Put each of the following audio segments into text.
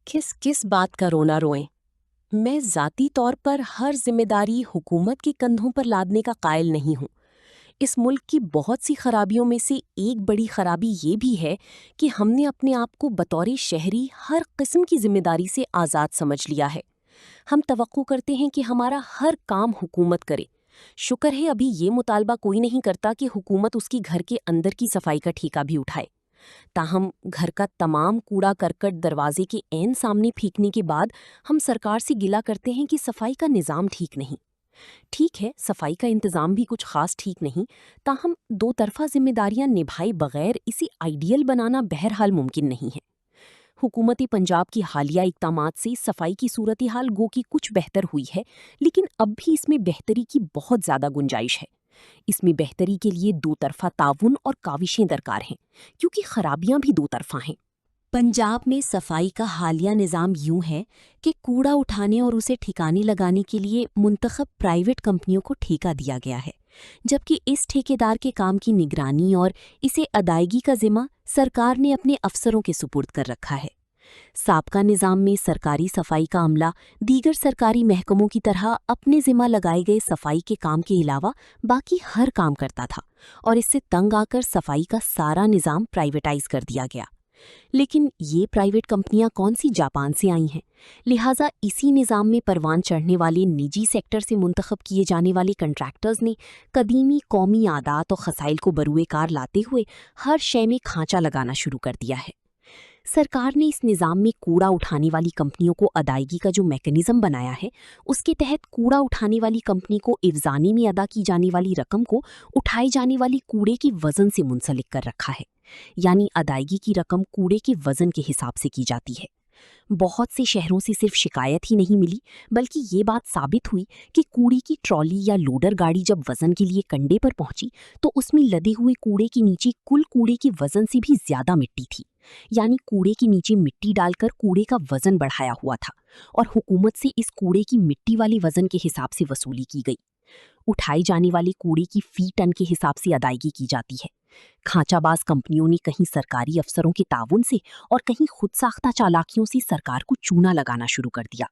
किस किस बात का रोना रोएं। मैं ज़ाती तौर पर हर जिम्मेदारी हुकूमत के कंधों पर लादने का कायल नहीं हूँ। इस मुल्क की बहुत सी खराबियों में से एक बड़ी खराबी ये भी है कि हमने अपने आप को बतौर शहरी हर किस्म की जिम्मेदारी से आज़ाद समझ लिया है। हम तवक्को करते हैं कि हमारा हर काम हुकूमत करे। शुक्र है अभी ये मुतालबा कोई नहीं करता कि हुकूमत उसकी घर के अंदर की सफाई का ठेका भी उठाए। ताहम घर का तमाम कूड़ा करकट दरवाजे के ऐन सामने फेंकने के बाद हम सरकार से गिला करते हैं कि सफाई का निज़ाम ठीक नहीं। ठीक है, सफाई का इंतज़ाम भी कुछ खास ठीक नहीं, ताहम दो तरफा जिम्मेदारियां निभाए बगैर इसे आइडियल बनाना बहरहाल मुमकिन नहीं है। हुकूमती पंजाब की हालिया इक़दामात से सफाई की सूरत हाल गो की कुछ बेहतर हुई है, लेकिन अब भी इसमें बेहतरी की बहुत ज़्यादा गुंजाइश है। इसमें बेहतरी के लिए दो तरफा ताउन और काविशें दरकार हैं, क्योंकि खराबियां भी दो तरफा हैं। पंजाब में सफाई का हालिया निज़ाम यूं है कि कूड़ा उठाने और उसे ठिकाने लगाने के लिए मुंतखब प्राइवेट कंपनियों को ठेका दिया गया है, जबकि इस ठेकेदार के काम की निगरानी और इसे अदायगी का जिम्मा सरकार ने अपने अफसरों के सुपुर्द कर रखा है। साबका निज़ाम में सरकारी सफाई का अमला दीगर सरकारी महकमों की तरह अपने जिम्मा लगाए गए सफाई के काम के अलावा बाकी हर काम करता था, और इससे तंग आकर सफाई का सारा निज़ाम प्राइवेटाइज कर दिया गया। लेकिन ये प्राइवेट कंपनियां कौन सी जापान से आई हैं? लिहाजा इसी निज़ाम में परवान चढ़ने वाले निजी सेक्टर से मुंतखब किए जाने वाले कंट्रैक्टर्स ने कदीमी कौमी आदात और खसाइल को बरूए कार लाते हुए हर शय में खांचा लगाना शुरू कर दिया है। सरकार ने इस निज़ाम में कूड़ा उठाने वाली कंपनियों को अदायगी का जो मैकेनिज्म बनाया है, उसके तहत कूड़ा उठाने वाली कंपनी को इवजानी में अदा की जाने वाली रकम को उठाए जाने वाली कूड़े की वजन से मुंसलिक कर रखा है। यानी अदायगी की रकम कूड़े के वजन के हिसाब से की जाती है। बहुत से शहरों से सिर्फ शिकायत ही नहीं मिली, बल्कि ये बात साबित हुई कि कूड़े की ट्रॉली या लोडर गाड़ी जब वजन के लिए कंडे पर पहुंची तो उसमें लदे हुए कूड़े के नीचे कुल कूड़े के वजन से भी ज्यादा मिट्टी थी। यानी कूड़े के नीचे मिट्टी डालकर कूड़े का वजन बढ़ाया हुआ था, और हुकूमत से इस कूड़े की मिट्टी वाले वजन के हिसाब से वसूली की गई। उठाई जाने वाले कूड़े की फी टन के हिसाब से अदायगी की जाती है। खांचाबाज कंपनियों ने कहीं सरकारी अफसरों के ताउन से और कहीं खुद साख्ता चालाकियों से सरकार को चूना लगाना शुरू कर दिया।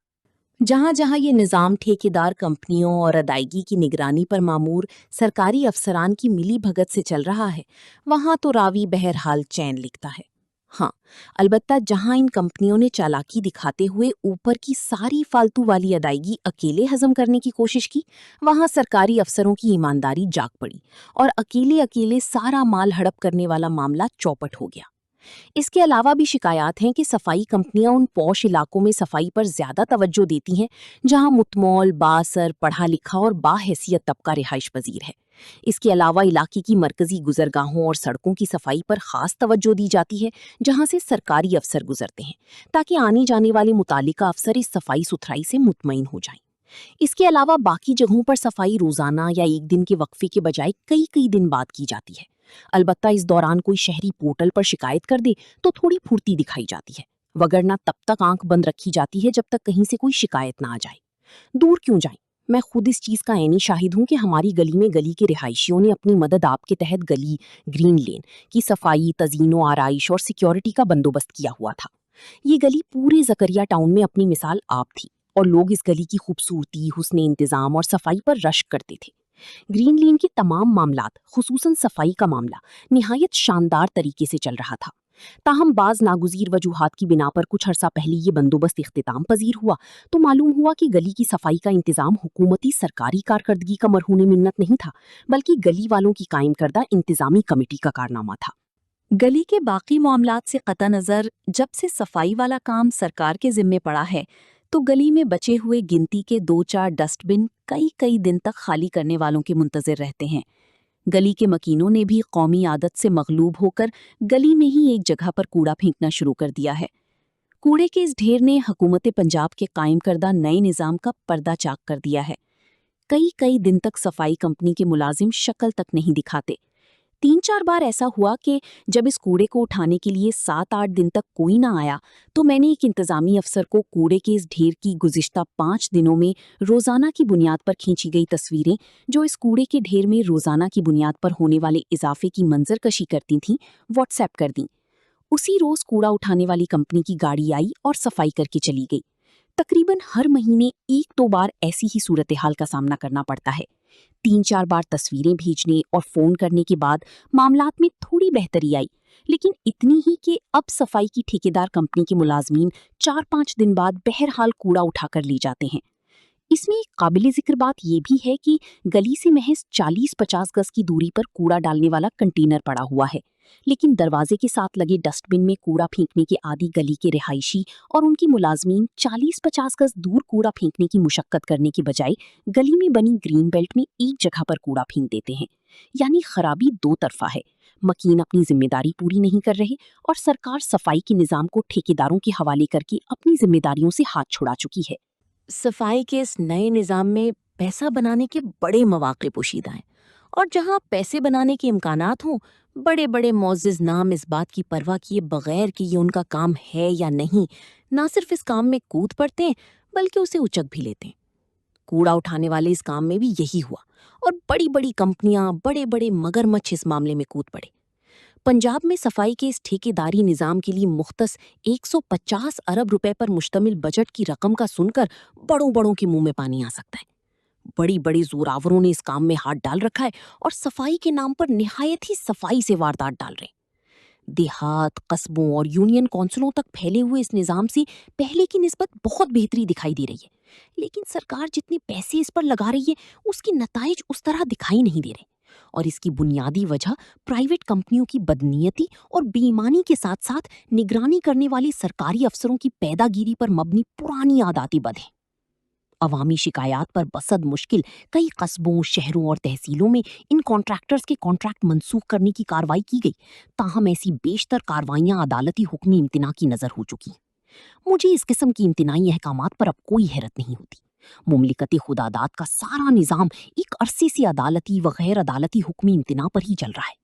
जहां जहां ये निज़ाम ठेकेदार कंपनियों और अदायगी की निगरानी पर मामूर सरकारी अफसरान की मिली भगत से चल रहा है, वहां तो रावी बहरहाल चैन लिखता है। हाँ, अलबत्ता जहां इन कंपनियों ने चालाकी दिखाते हुए ऊपर की सारी फालतू वाली अदायगी अकेले हजम करने की कोशिश की, वहां सरकारी अफसरों की ईमानदारी जाग पड़ी और अकेले अकेले सारा माल हड़प करने वाला मामला चौपट हो गया। इसके अलावा भी शिकायत हैं कि सफाई कंपनियां उन पौश इलाकों में सफाई पर ज्यादा तवज्जो देती हैं जहां मुतमौल, बाअसर, पढ़ा लिखा और बाहैसियत तबका रिहाइश पजीर है। इसके अलावा इलाके की मरकजी गुजरगाहों और सड़कों की सफाई पर खास तवज्जो दी जाती है जहां से सरकारी अफसर गुजरते हैं, ताकि आने जाने वाले मुतालिका अफसर इस सफाई सुथराई से मुतमईन हो जाएं। इसके अलावा बाकी जगहों पर सफाई रोजाना या एक दिन के वक्फे के बजाय कई कई दिन बाद की जाती है। अलबत्ता इस दौरान कोई शहरी पोर्टल पर शिकायत कर दे तो थोड़ी फुर्ती दिखाई जाती है, वगरना तब तक आंख बंद रखी जाती है जब तक कहीं से कोई शिकायत ना आ जाए। दूर क्यों जाएं, मैं खुद इस चीज का ऐनी शाहिद हूं कि हमारी गली में गली के रिहायशियों ने अपनी मदद आप के तहत गली ग्रीन लेन की सफाई, तजीनो आराइश और सिक्योरिटी का बंदोबस्त किया हुआ था। ये गली पूरे जकरिया टाउन में अपनी मिसाल आप थी, और लोग इस गली की खूबसूरती, हुस्न इंतजाम और सफाई पर रश्क करते थे। ग्रीन लेन के तमाम मामलात, खुसूसन सफाई का मामला, निहायत शानदार तरीके से चल रहा था। ताहम बाज नागुजीर वजूहात की बिना पर कुछ अरसा पहले ये बंदोबस्त इख्तिताम पजीर हुआ तो मालूम हुआ कि गली की सफाई का इंतजाम हुकूमती सरकारी कारकर्दगी का मरहून मिन्नत नहीं था, बल्कि गली वालों की कायम करदा इंतजामी कमेटी का कारनामा था। गली के बाकी मामलात से कता नज़र जब से सफाई वाला काम सरकार के जिम्मे पड़ा है, तो गली में बचे हुए गिनती के 2-4 डस्टबिन कई कई दिन तक खाली करने वालों के मुंतज़िर रहते हैं। गली के मकीनों ने भी कौमी आदत से मगलूब होकर गली में ही एक जगह पर कूड़ा फेंकना शुरू कर दिया है। कूड़े के इस ढेर ने हुकूमत पंजाब के कायम करदा नए निज़ाम का पर्दा चाक कर दिया है। कई कई दिन तक सफाई कंपनी के मुलाजिम शक्ल तक नहीं दिखाते। 3-4 बार ऐसा हुआ कि जब इस कूड़े को उठाने के लिए 7-8 दिन तक कोई ना आया, तो मैंने एक इंतजामी अफसर को कूड़े के इस ढेर की गुज़िश्ता 5 दिनों में रोज़ाना की बुनियाद पर खींची गई तस्वीरें, जो इस कूड़े के ढेर में रोज़ाना की बुनियाद पर होने वाले इजाफे की मंजरकशी करती थीं, व्हाट्सएप कर दी। उसी रोज कूड़ा उठाने वाली कंपनी की गाड़ी आई और सफाई करके चली गई। तकरीबन हर महीने 1-2 बार ऐसी ही सूरत हाल का सामना करना पड़ता है। 3-4 बार तस्वीरें भेजने और फोन करने के बाद मामलात में थोड़ी बेहतरी आई, लेकिन इतनी ही कि अब सफाई की ठेकेदार कंपनी के मुलाजमीन 4-5 दिन बाद बहरहाल कूड़ा उठाकर ले जाते हैं। इसमें एक काबिले जिक्र बात यह भी है कि गली से महज 40-50 गज की दूरी पर कूड़ा डालने वाला कंटेनर पड़ा हुआ है, लेकिन दरवाजे के साथ लगे डस्टबिन में कूड़ा फेंकने के आदी गली के रिहायशी और उनकी मुलाजमीन 40-50 गज दूर कूड़ा फेंकने की मुशक्कत करने के बजाय गली में बनी ग्रीन बेल्ट में एक जगह पर कूड़ा फेंक देते हैं। यानी खराबी दो तरफा है। मकीन अपनी जिम्मेदारी पूरी नहीं कर रहे और सरकार सफाई के निजाम को ठेकेदारों के हवाले करके अपनी जिम्मेदारियों से हाथ छुड़ा चुकी है। सफाई के इस नए निज़ाम में पैसा बनाने के बड़े मौक़े पोशीदा हैं, और जहां पैसे बनाने के इम्कानात हों, बड़े बड़े मुअज़्ज़िज़ नाम इस बात की परवाह किए बगैर कि ये उनका काम है या नहीं, ना सिर्फ इस काम में कूद पड़ते हैं बल्कि उसे उचक भी लेते हैं। कूड़ा उठाने वाले इस काम में भी यही हुआ, और बड़ी बड़ी कंपनियां, बड़े बड़े मगरमच्छ इस मामले में कूद पड़े। पंजाब में सफाई के इस ठेकेदारी निजाम के लिए मुख्तस 150 अरब रुपए पर मुश्तमिल बजट की रकम का सुनकर बड़ों बड़ों के मुंह में पानी आ सकता है। बड़ी बड़ी जोरावरों ने इस काम में हाथ डाल रखा है और सफाई के नाम पर निहायत ही सफाई से वारदात डाल रहे हैं। देहात, कस्बों और यूनियन कौंसिलों तक फैले हुए इस निजाम से पहले की निस्बत बहुत बेहतरी दिखाई दे रही है, लेकिन सरकार जितने पैसे इस पर लगा रही है उसके नताइज उस तरह दिखाई नहीं दे रहे। और इसकी बुनियादी वजह प्राइवेट कंपनियों की बदनीयती और बेईमानी के साथ साथ निगरानी करने वाले सरकारी अफसरों की पैदागिरी पर मबनी पुरानी आदाती बद है। अवामी शिकायत पर बसद मुश्किल कई कस्बों, शहरों और तहसीलों में इन कॉन्ट्रैक्टर्स के कॉन्ट्रैक्ट मंसूख करने की कार्रवाई की गई, ताहम ऐसी बेशतर कार्रवाइयां अदालती हुक्मी इम्तिना की नजर हो चुकी। मुझे इस किस्म की इम्तिनाई अहकामात पर अब कोई हैरत नहीं होती। मुमलिकत खुदादात का सारा निज़ाम एक अरसे से अदालती व गैर अदालती हुक्मी इम्तिना पर ही चल रहा है।